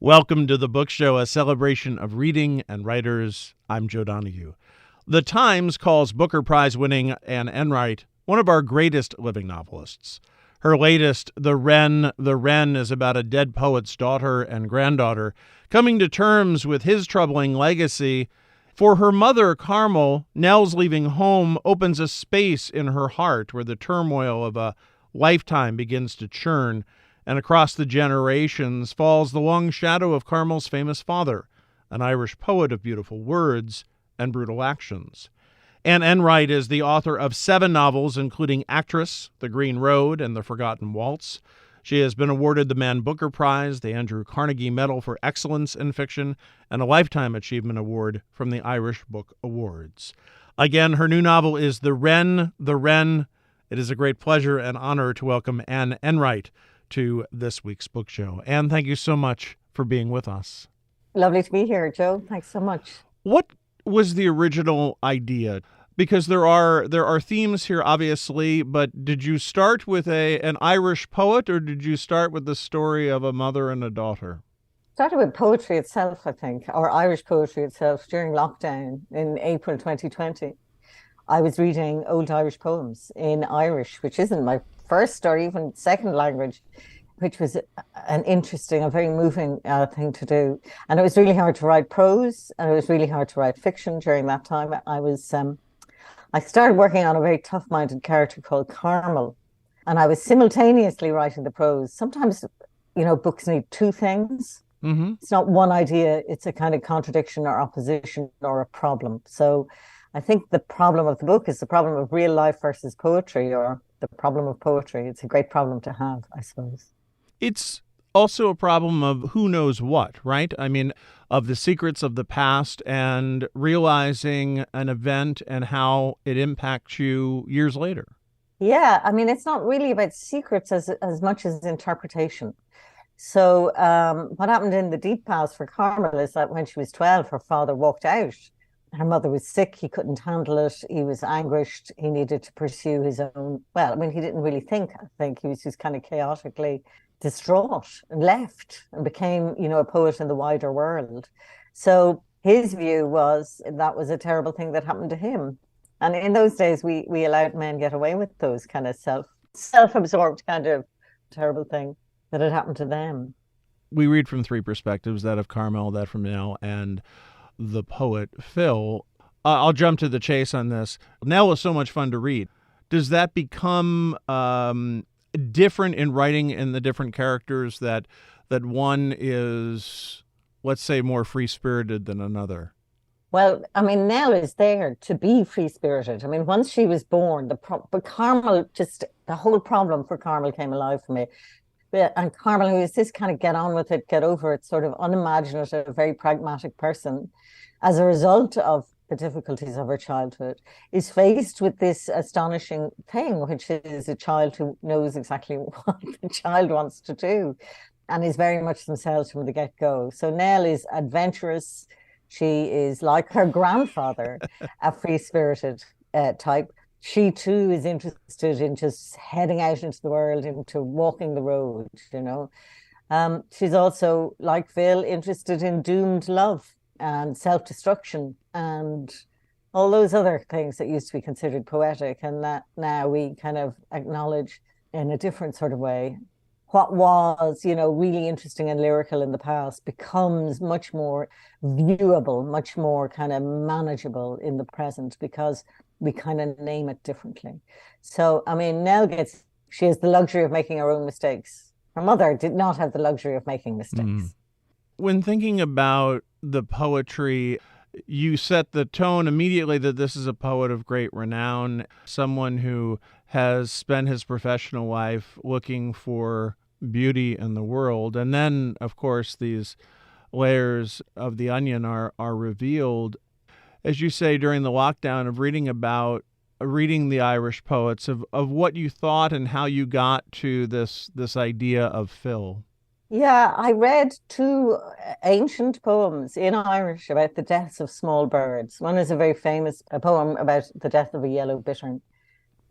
Welcome to the Book Show, a celebration of reading and writers. I'm Joe Donahue. The Times calls Booker Prize-winning Anne Enright one of our greatest living novelists. Her latest, The Wren, is about a dead poet's daughter and granddaughter coming to terms with his troubling legacy. For her mother, Carmel, Nell's leaving home opens a space in her heart where the turmoil of a lifetime begins to churn, and across the generations falls the long shadow of Carmel's famous father, an Irish poet of beautiful words and brutal actions. Anne Enright is the author of 7 novels, including Actress, The Green Road, and The Forgotten Waltz. She has been awarded the Man Booker Prize, the Andrew Carnegie Medal for Excellence in Fiction, and a Lifetime Achievement Award from the Irish Book Awards. Again, her new novel is The Wren. It is a great pleasure and honor to welcome Anne Enright to this week's book show. Anne, thank you so much for being with us. Lovely to be here, Joe. Thanks so much. What was the original idea? Because there are themes here, obviously, but did you start with an Irish poet, or did you start with the story of a mother and a daughter? Started with poetry itself, I think, or Irish poetry itself during lockdown in April 2020. I was reading old Irish poems in Irish, which isn't my first or even second language, which was an interesting, a very moving thing to do. And it was really hard to write prose, and it was really hard to write fiction during that time. I started working on a very tough-minded character called Carmel, and I was simultaneously writing the prose. Sometimes, books need 2 things. Mm-hmm. It's not one idea, it's a kind of contradiction or opposition or a problem. So I think the problem of the book is the problem of real life versus poetry, or the problem of poetry. It's a great problem to have, I suppose. It's also a problem of who knows what, right? I mean, of the secrets of the past and realizing an event and how it impacts you years later. Yeah, I mean, it's not really about secrets as much as interpretation. So what happened in the deep past for Carmel is that when she was 12, her father walked out. Her mother was sick. He couldn't handle it. He was anguished. He needed to pursue his own. Well, I mean, he didn't really think. I think he was just kind of chaotically distraught and left and became, a poet in the wider world. So his view was that was a terrible thing that happened to him. And in those days, we allowed men get away with those kind of self-absorbed kind of terrible thing that had happened to them. We read from 3 perspectives, that of Carmel, that from Nell, and the poet Phil. I'll jump to the chase on this. Nell is so much fun to read. Does that become different in writing in the different characters, that one is, let's say, more free-spirited than another? Well, I mean, Nell is there to be free-spirited. I mean, once she was born, but Carmel, just the whole problem for Carmel came alive for me. And Carmel, who is this kind of get on with it, get over it, sort of unimaginative, very pragmatic person, as a result of the difficulties of her childhood, is faced with this astonishing thing, which is a child who knows exactly what the child wants to do and is very much themselves from the get-go. So Nell is adventurous. She is like her grandfather, a free-spirited type. She too is interested in just heading out into the world, into walking the road, She's also, like Phil, interested in doomed love and self-destruction and all those other things that used to be considered poetic, and that now we kind of acknowledge in a different sort of way. What was, really interesting and lyrical in the past becomes much more viewable, much more kind of manageable in the present, because we kind of name it differently. So, I mean, Nell she has the luxury of making her own mistakes. Her mother did not have the luxury of making mistakes. When thinking about the poetry, you set the tone immediately that this is a poet of great renown, someone who has spent his professional life looking for beauty in the world. And then, of course, these layers of the onion are revealed, as you say, during the lockdown, of reading the Irish poets, of what you thought and how you got to this idea of Phil. Yeah, I read 2 ancient poems in Irish about the deaths of small birds. One is a very famous poem about the death of a yellow bittern,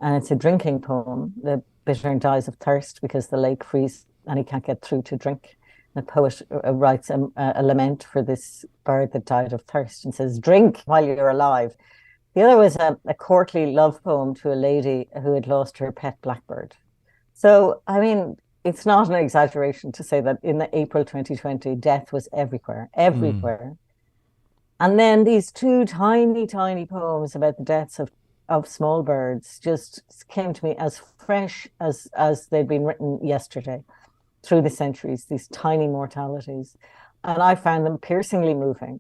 and it's a drinking poem. The bittern dies of thirst because the lake freezes and he can't get through to drink. The poet writes a lament for this bird that died of thirst and says, "Drink while you're alive." The other was a courtly love poem to a lady who had lost her pet blackbird. So, I mean, it's not an exaggeration to say that in the April 2020, death was everywhere, everywhere. And then these two tiny, tiny poems about the deaths of small birds just came to me as fresh as they'd been written yesterday through the centuries, these tiny mortalities. And I found them piercingly moving.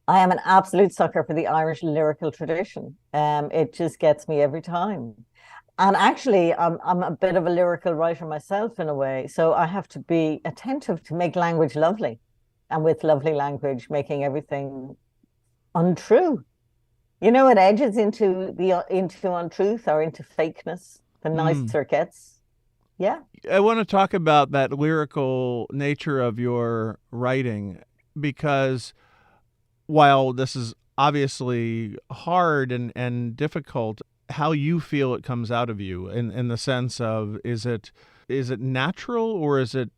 I am an absolute sucker for the Irish lyrical tradition. It just gets me every time. And actually, I'm a bit of a lyrical writer myself in a way. So I have to be attentive to make language lovely. And with lovely language, making everything untrue. You know, it edges into untruth or into fakeness. The nicer it gets. Yeah. I want to talk about that lyrical nature of your writing, because while this is obviously hard and difficult, how you feel it comes out of you in the sense of, is it natural, or is it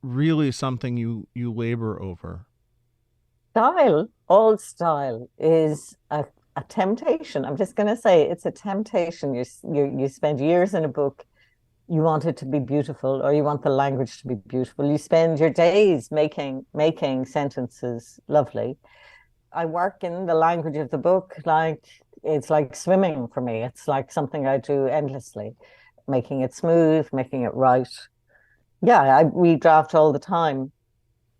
really something you labor over? All style is a temptation. I'm just going to say it's a temptation. You spend years in a book. You want it to be beautiful, or you want the language to be beautiful. You spend your days making sentences lovely. I work in the language of the book like it's like swimming for me. It's like something I do endlessly, making it smooth, making it right. Yeah, I redraft all the time.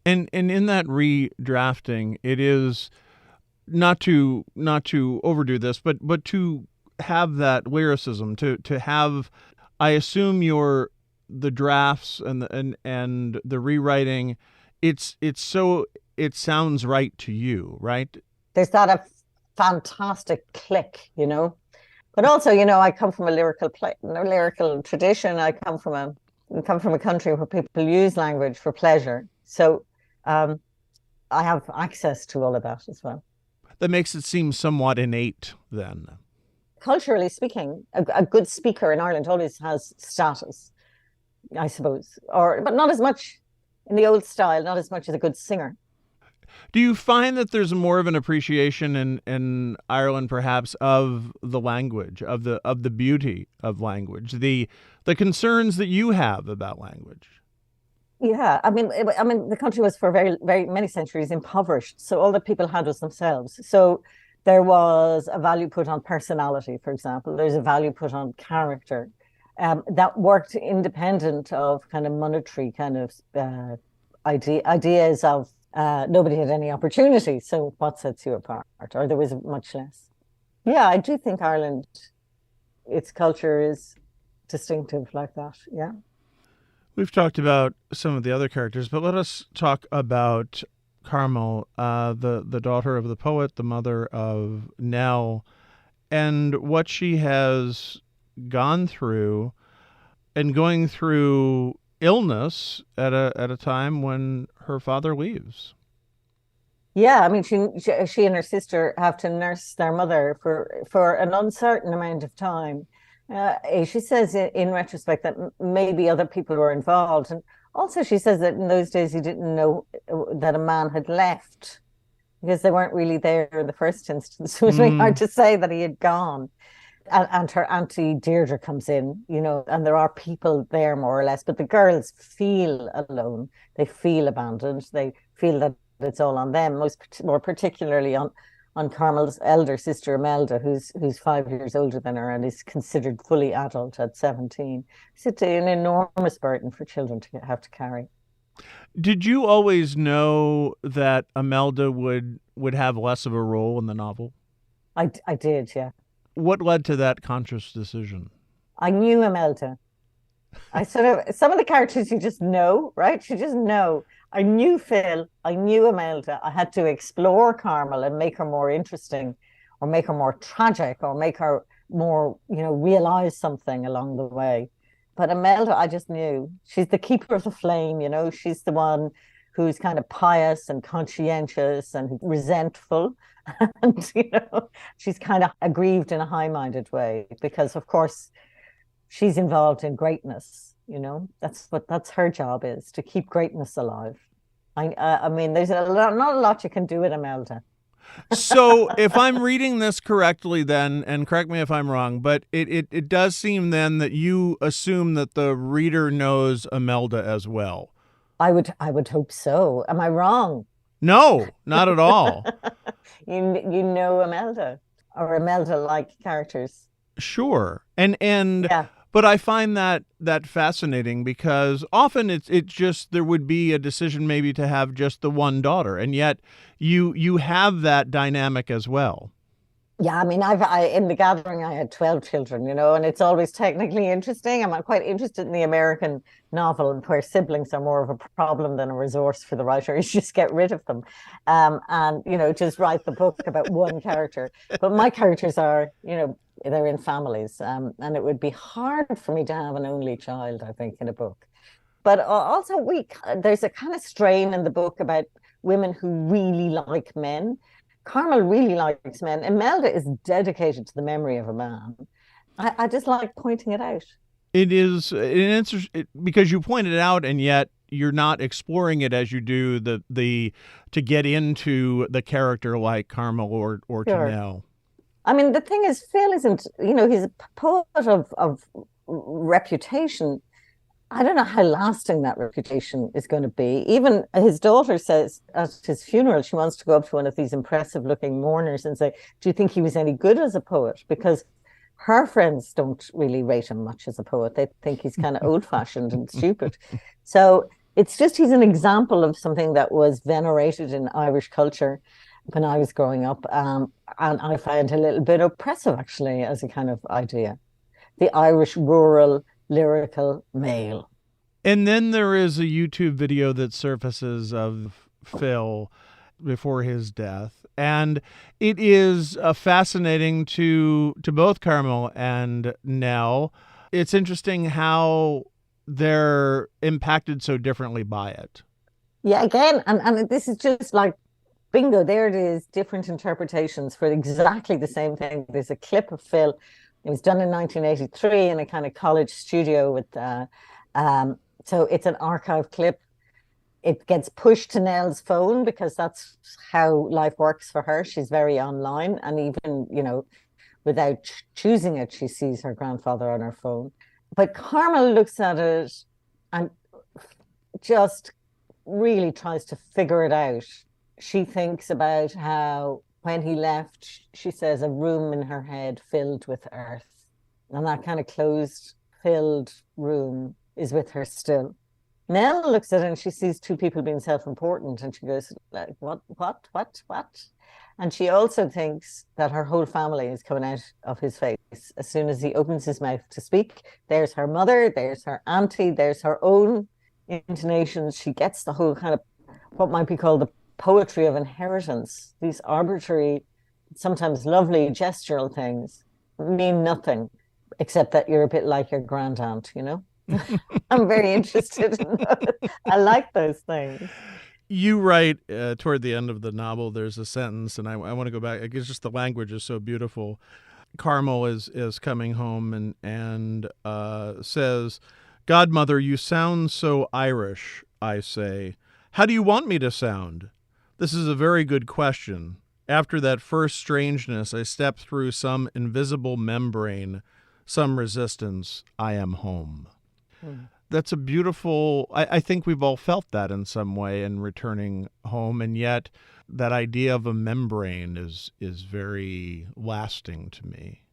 And in that redrafting, it is not to overdo this, but to have that lyricism, to have, I assume the drafts and the rewriting, it sounds right to you, right? There's that a fantastic click, you know. But also, you know, I come from a lyrical tradition. I come from a country where people use language for pleasure. So I have access to all of that as well. That makes it seem somewhat innate then. Culturally speaking, a good speaker in Ireland always has status, I suppose, but not as much in the old style, not as much as a good singer. Do you find that there's more of an appreciation in Ireland, perhaps, of the language, of the beauty of language, the concerns that you have about language? Yeah, I mean, the country was for very, very many centuries impoverished, so all that people had was themselves. So there was a value put on personality, for example. There's a value put on character, that worked independent of kind of monetary kind of ideas of nobody had any opportunity. So what sets you apart? Or there was much less. Yeah, I do think Ireland, its culture is distinctive like that. Yeah. We've talked about some of the other characters, but let us talk about Carmel, the daughter of the poet, the mother of Nell, and what she has gone through, and going through illness at a time when her father leaves. Yeah, I mean, she and her sister have to nurse their mother for an uncertain amount of time. She says in retrospect that maybe other people were involved. And also she says that in those days he didn't know that a man had left because they weren't really there in the first instance. It was really hard to say that he had gone. And her auntie Deirdre comes in, you know, and there are people there more or less, but the girls feel alone. They feel abandoned. They feel that it's all on them, more particularly on Carmel's elder sister Imelda, who's 5 years older than her and is considered fully adult at 17. It's an enormous burden for children to have to carry. Did you always know that Imelda would have less of a role in the novel? I did, yeah. What led to that conscious decision? I knew Imelda. Some of the characters you just know, right? You just know. I knew Phil, I knew Imelda. I had to explore Carmel and make her more interesting, or make her more tragic, or make her more, you know, realize something along the way. But Imelda, I just knew. She's the keeper of the flame, you know. She's the one who's kind of pious and conscientious and resentful. And, you know, she's kind of aggrieved in a high-minded way because, of course, she's involved in greatness, That's her job, is to keep greatness alive. I mean, there's not a lot you can do with Imelda. So if I'm reading this correctly, then, and correct me if I'm wrong, but it does seem then that you assume that the reader knows Imelda as well. I would hope so. Am I wrong? No, not at all. You know Imelda or Imelda-like characters. Sure. And Yeah. but I find that fascinating because often it just there would be a decision maybe to have just the one daughter, and yet you have that dynamic as well. Yeah, I mean, in the gathering I had 12 children, and it's always technically interesting. I'm quite interested in the American novel where siblings are more of a problem than a resource for the writer. You just get rid of them, and just write the book about one character. But my characters are, they're in families, and it would be hard for me to have an only child, I think, in a book. But also, there's a kind of strain in the book about women who really like men. Carmel really likes men. Imelda is dedicated to the memory of a man. I just like pointing it out. It is an answer because you point it out, and yet you're not exploring it as you do the to get into the character like Carmel or Sure. Tanel. I mean, the thing is, Phil isn't, he's a poet of reputation. I don't know how lasting that reputation is going to be. Even his daughter says at his funeral, she wants to go up to one of these impressive looking mourners and say, do you think he was any good as a poet? Because her friends don't really rate him much as a poet. They think he's kind of old fashioned and stupid. So it's just, he's an example of something that was venerated in Irish culture when I was growing up. And I find a little bit oppressive, actually, as a kind of idea. The Irish rural lyrical male. And then there is a YouTube video that surfaces of Phil before his death, and it is fascinating to both Carmel and Nell. It's interesting how they're impacted so differently by it. Yeah, again, and this is just like bingo, there it is, different interpretations for exactly the same thing. There's a clip of Phil. It was done in 1983 in a kind of college studio with, so it's an archive clip. It gets pushed to Nell's phone because that's how life works for her. She's very online, and even, without choosing it, she sees her grandfather on her phone. But Carmel looks at it and just really tries to figure it out. She thinks about how when he left, she says, a room in her head filled with earth. And that kind of closed, filled room is with her still. Nell looks at it and she sees two people being self-important, and she goes, like, what? And she also thinks that her whole family is coming out of his face. As soon as he opens his mouth to speak, there's her mother, there's her auntie, there's her own intonations. She gets the whole kind of what might be called the poetry of inheritance. These arbitrary, sometimes lovely gestural things mean nothing except that you're a bit like your grandaunt. I'm very interested in those. I like those things. You write toward the end of the novel, there's a sentence, and I want to go back. It's just the language is so beautiful. Carmel is coming home and says, "Godmother, you sound so Irish," I say. "How do you want me to sound?" This is a very good question. After that first strangeness, I step through some invisible membrane, some resistance. I am home. That's a beautiful, I think we've all felt that in some way in returning home, and yet that idea of a membrane is very lasting to me.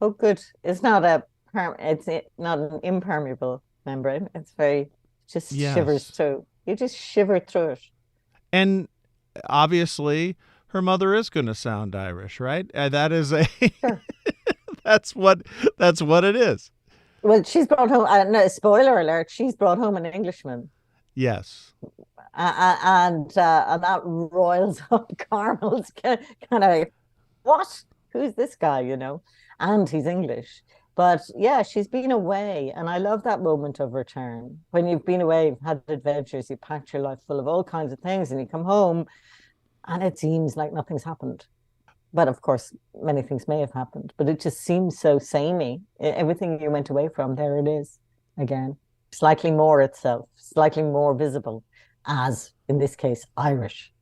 Oh, good. It's not an impermeable membrane. It's very, just shivers Yes. through. You just shiver through it. And obviously, her mother is going to sound Irish, right? That is Sure. that's what it is. Well, she's brought home, no, spoiler alert, she's brought home an Englishman. Yes. And that roils up Carmel's kind of, what? Who's this guy, And he's English. But yeah, she's been away. And I love that moment of return. When you've been away, you've had adventures, you packed your life full of all kinds of things, and you come home and it seems like nothing's happened. But of course, many things may have happened, but it just seems so samey. Everything you went away from, there it is again. slightly more itself, slightly more visible as, in this case, Irish.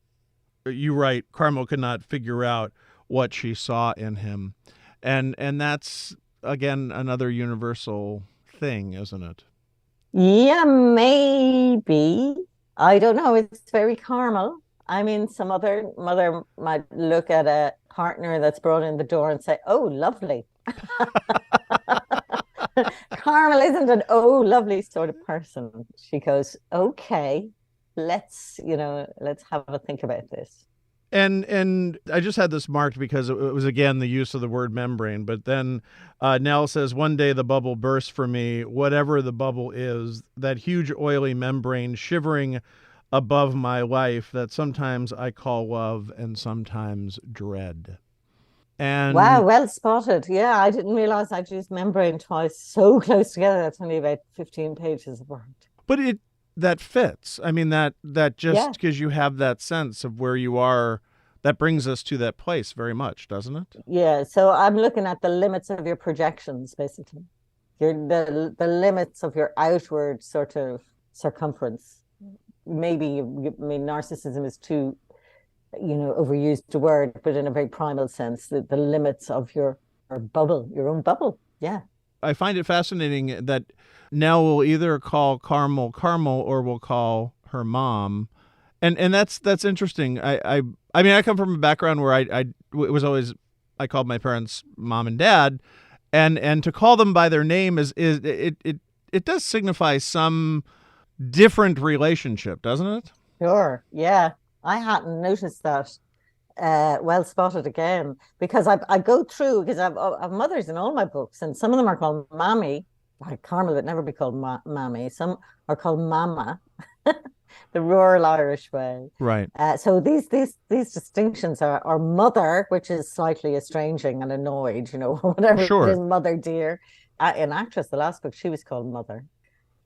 You write, Carmel could not figure out what she saw in him. And that's, again, another universal thing, isn't it? Yeah, maybe. I don't know. It's very Carmel. I mean, some other mother might look at a partner that's brought in the door and say, "Oh, lovely." Carmel isn't an "oh, lovely" sort of person. She goes, "Okay, let's have a think about this." And I just had this marked because it was, again, the use of the word membrane. But then Nell says, one day the bubble burst for me, whatever the bubble is, that huge oily membrane shivering above my life that sometimes I call love and sometimes dread. Wow, And well spotted. Yeah, I didn't realize I'd used membrane twice so close together. That's only about 15 pages of word. but it that fits. I mean, that just Yeah. because you have that sense of where you are, that brings us to that place very much, doesn't it? Yeah, so I'm looking at the limits of your projections, basically. The limits of your outward sort of circumference. Maybe, I mean, narcissism is too, overused a word, but in a very primal sense, the limits of your bubble, your own bubble. Yeah. I find it fascinating that Nell will either call Carmel Carmel or will call her mom, and that's interesting. I mean, I come from a background where it was always, I called my parents mom and dad, and to call them by their name is it does signify some different relationship, doesn't it? Sure. Yeah. I hadn't noticed that. Well spotted again, because I go through, because I've mothers in all my books, and some of them are called Mammy. Like Carmel would never be called Mammy. Some are called Mama, the rural Irish way. Right. So these distinctions are mother, which is slightly estranging and annoyed, or whatever it is, Sure. mother dear. In Actress, the last book, she was called Mother.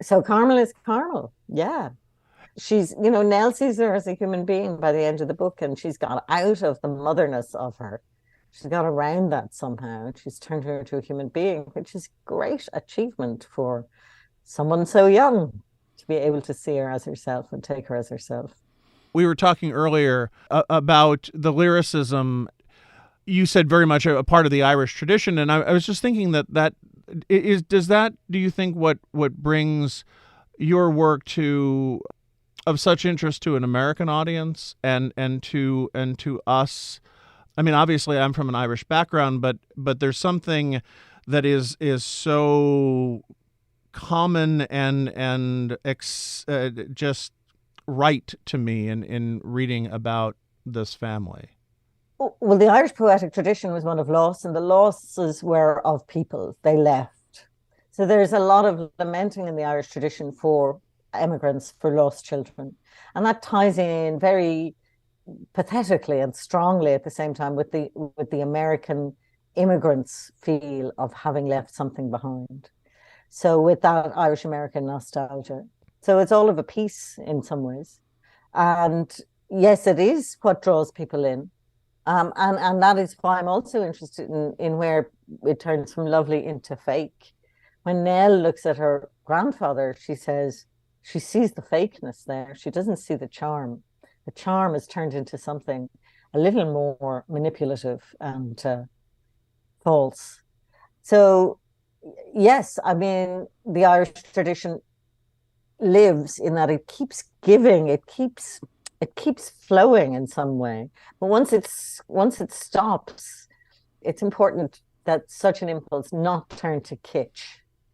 So Carmel is Carmel. Yeah. She's, Nell sees her as a human being by the end of the book, and she's got out of the motherness of her. She's got around that somehow. She's turned her into a human being, which is great achievement for someone so young to be able to see her as herself and take her as herself. We were talking earlier about the lyricism. You said very much a part of the Irish tradition, and I was just thinking that is, do you think what brings your work to of such interest to an American audience and to us? I mean, obviously, I'm from an Irish background, but there's something that is so common and just right to me in reading about this family. Well, the Irish poetic tradition was one of loss, and the losses were of people. They left. So there's a lot of lamenting in the Irish tradition for immigrants, for lost children. And that ties in very pathetically and strongly at the same time with the American immigrants' feel of having left something behind. So with that Irish American nostalgia. So it's all of a piece in some ways. And yes, it is what draws people in. And that is why I'm also interested in where it turns from lovely into fake. When Nell looks at her grandfather, she says she sees the fakeness there. She doesn't see the charm. The charm is turned into something a little more manipulative and false. So, yes, I mean, the Irish tradition lives in that it keeps giving, it keeps flowing in some way. But once it stops, it's important that such an impulse not turn to kitsch.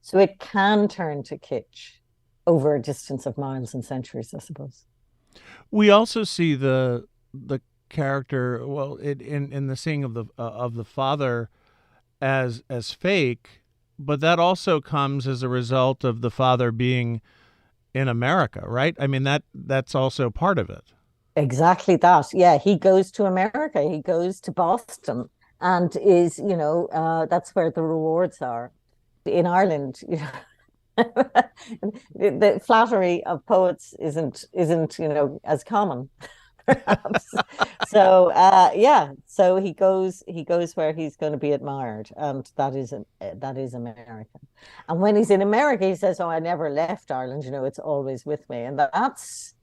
So it can turn to kitsch over a distance of miles and centuries, I suppose. We also see the character, well, in the seeing of the father as fake, but that also comes as a result of the father being in America, right? I mean, that's also part of it. Exactly that. Yeah, he goes to America. He goes to Boston, and is, that's where the rewards are. In Ireland, the flattery of poets isn't as common, perhaps. So so he goes where he's going to be admired, and that is America. And when he's in America, he says, "Oh, I never left Ireland. It's always with me." And that's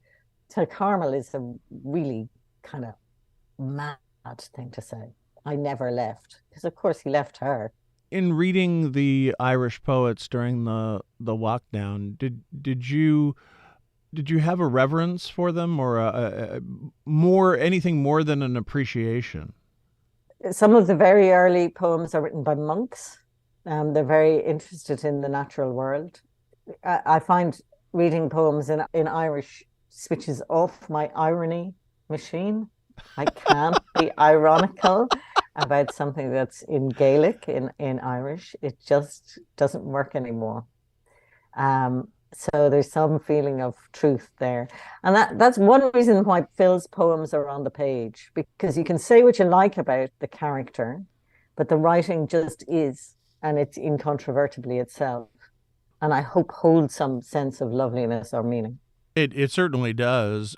to Carmel is a really kind of mad thing to say. I never left, because of course he left her. In reading the Irish poets during the lockdown, did you have a reverence for them, or anything more than an appreciation? Some of the very early poems are written by monks. They're very interested in the natural world. I find reading poems in Irish switches off my irony machine. I can't be ironical about something that's in Gaelic, in Irish. It just doesn't work anymore. So there's some feeling of truth there. And that's one reason why Phil's poems are on the page, because you can say what you like about the character, but the writing just is, and it's incontrovertibly itself. And I hope holds some sense of loveliness or meaning. It certainly does.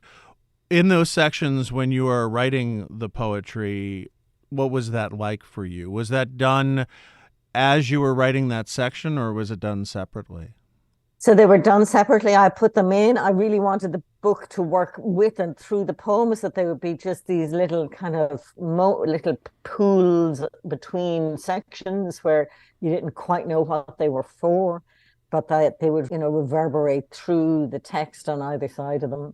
In those sections when you are writing the poetry, what was that like for you? Was that done as you were writing that section, or was it done separately? So they were done separately. I put them in. I really wanted the book to work with and through the poems, that they would be just these little kind of little pools between sections where you didn't quite know what they were for, but that they would, reverberate through the text on either side of them.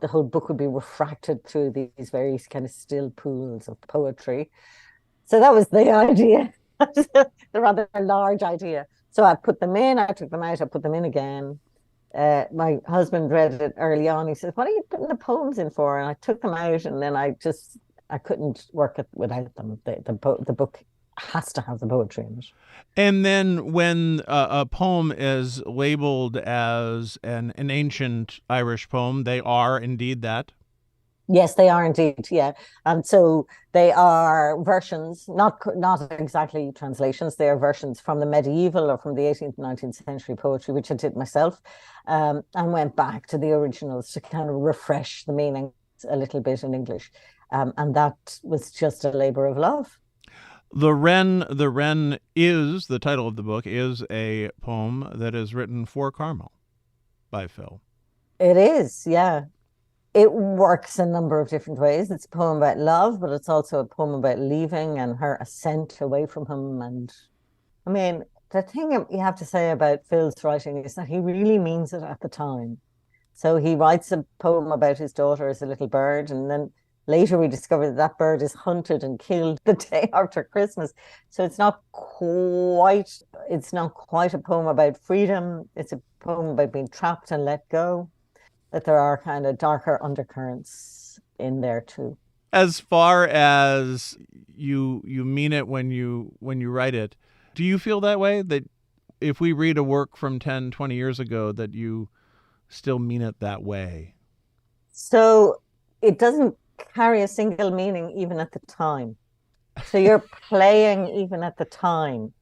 The whole book would be refracted through these very kind of still pools of poetry. So that was the idea, the rather large idea. So I put them in, I took them out, I put them in again. My husband read it early on. He said, "What are you putting the poems in for?" And I took them out, and then I couldn't work it without them. The book has to have the poetry in it. And then when a poem is labeled as an ancient Irish poem, they are indeed that. Yes, they are indeed. Yeah, and so they are versions, not exactly translations. They are versions from the medieval or from the 18th, 19th century poetry, which I did myself, and went back to the originals to kind of refresh the meaning a little bit in English, and that was just a labor of love. The Wren is the title of the book, is a poem that is written for Carmel by Phil. It is, yeah. It works a number of different ways. It's a poem about love, but it's also a poem about leaving and her ascent away from him. And I mean, the thing you have to say about Phil's writing is that he really means it at the time. So he writes a poem about his daughter as a little bird, and then later we discover that bird is hunted and killed the day after Christmas. So it's not quite a poem about freedom. It's a poem about being trapped and let go, that there are kind of darker undercurrents in there too. As far as you mean it when you write it, do you feel that way, that if we read a work from 10, 20 years ago, that you still mean it that way? So it doesn't carry a single meaning even at the time. So you're playing even at the time.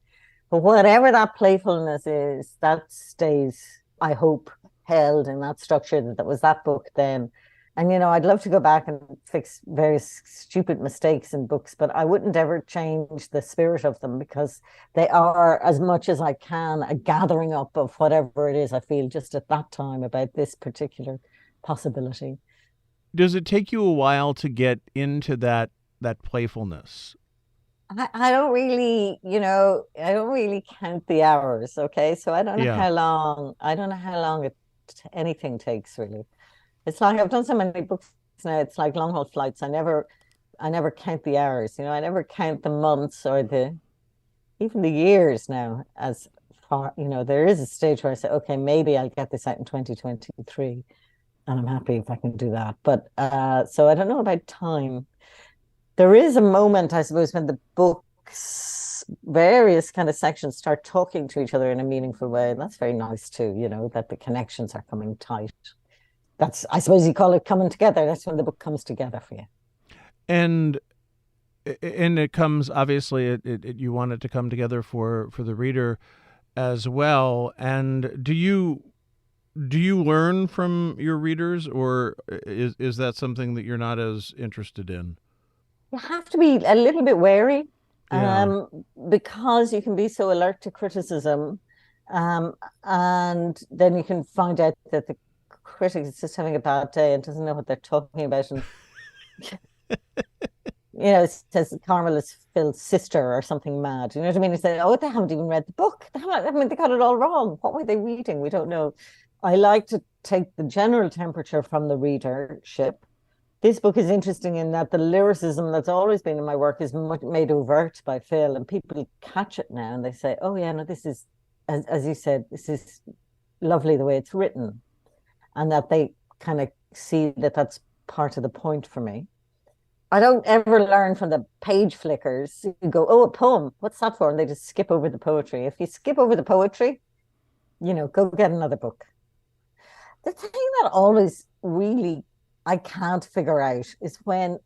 But whatever that playfulness is, that stays, I hope, held in that structure that was that book then. And I'd love to go back and fix various stupid mistakes in books, but I wouldn't ever change the spirit of them, because they are, as much as I can, a gathering up of whatever it is I feel just at that time about this particular possibility. Does it take you a while to get into that playfulness? I don't really, I don't really count the hours. Okay, so I don't know Yeah. how long. I don't know how long anything takes, really. It's like I've done so many books now. It's like long haul flights. I never count the hours. I never count the months or even the years now. As far, there is a stage where I say, okay, maybe I'll get this out in 2023, and I'm happy if I can do that. But so I don't know about time. There is a moment, I suppose, when the book's various kind of sections start talking to each other in a meaningful way. And that's very nice too, that the connections are coming tight. That's, I suppose you call it coming together. That's when the book comes together for you. And it comes, obviously, you want it to come together for the reader as well. And do Do you learn from your readers, or is that something that you're not as interested in? You have to be a little bit wary, Yeah. because you can be so alert to criticism, um, and then you can find out that the critic is just having a bad day and doesn't know what they're talking about, and it says Carmel is Phil's sister or something mad. You know what I mean? They say, oh, they haven't even read the book. They got it all wrong. What were they reading? We don't know. I like to take the general temperature from the readership. This book is interesting in that the lyricism that's always been in my work is made overt by Phil, and people catch it now and they say, oh, yeah, no, this is, as you said, this is lovely the way it's written, and that they kind of see that that's part of the point for me. I don't ever learn from the page flickers. You go, oh, a poem. What's that for? And they just skip over the poetry. If you skip over the poetry, go get another book. The thing that always really I can't figure out is when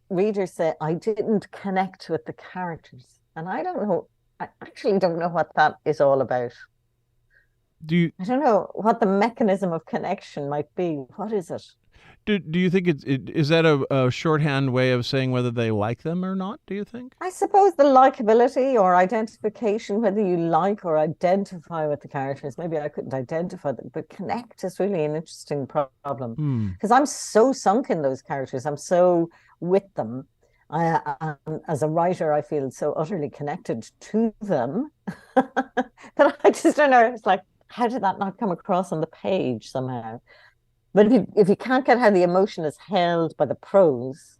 readers say, I didn't connect with the characters. And I don't know, I actually don't know what that is all about. I don't know what the mechanism of connection might be. What is it? Do you think is that a shorthand way of saying whether they like them or not, do you think? I suppose the likability or identification, whether you like or identify with the characters. Maybe I couldn't identify them, but connect is really an interesting problem. Because I'm so sunk in those characters. I'm so with them. As a writer, I feel so utterly connected to them that I just don't know. It's like, how did that not come across on the page somehow? But if you can't get how the emotion is held by the prose,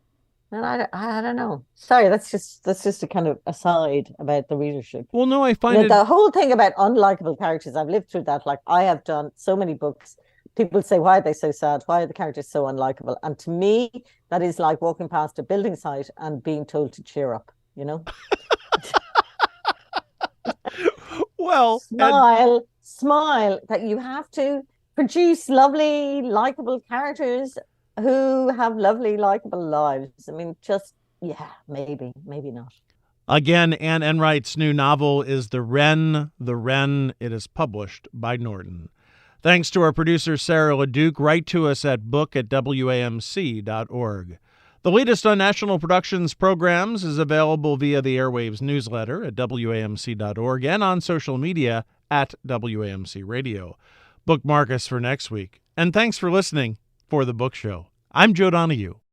then I don't know. Sorry, that's just a kind of aside about the readership. Well, no, I find the whole thing about unlikable characters. I've lived through that. Like, I have done so many books. People say, why are they so sad? Why are the characters so unlikable? And to me, that is like walking past a building site and being told to cheer up, Well, smile, that you have to produce lovely, likable characters who have lovely, likable lives. I mean, maybe not. Again, Anne Enright's new novel is The Wren. It is published by Norton. Thanks to our producer, Sarah LeDuc. Write to us at book@wamc.org. The latest on National Productions programs is available via the Airwaves newsletter at wamc.org and on social media at WAMC Radio. Bookmark us for next week. And thanks for listening for The Book Show. I'm Joe Donahue.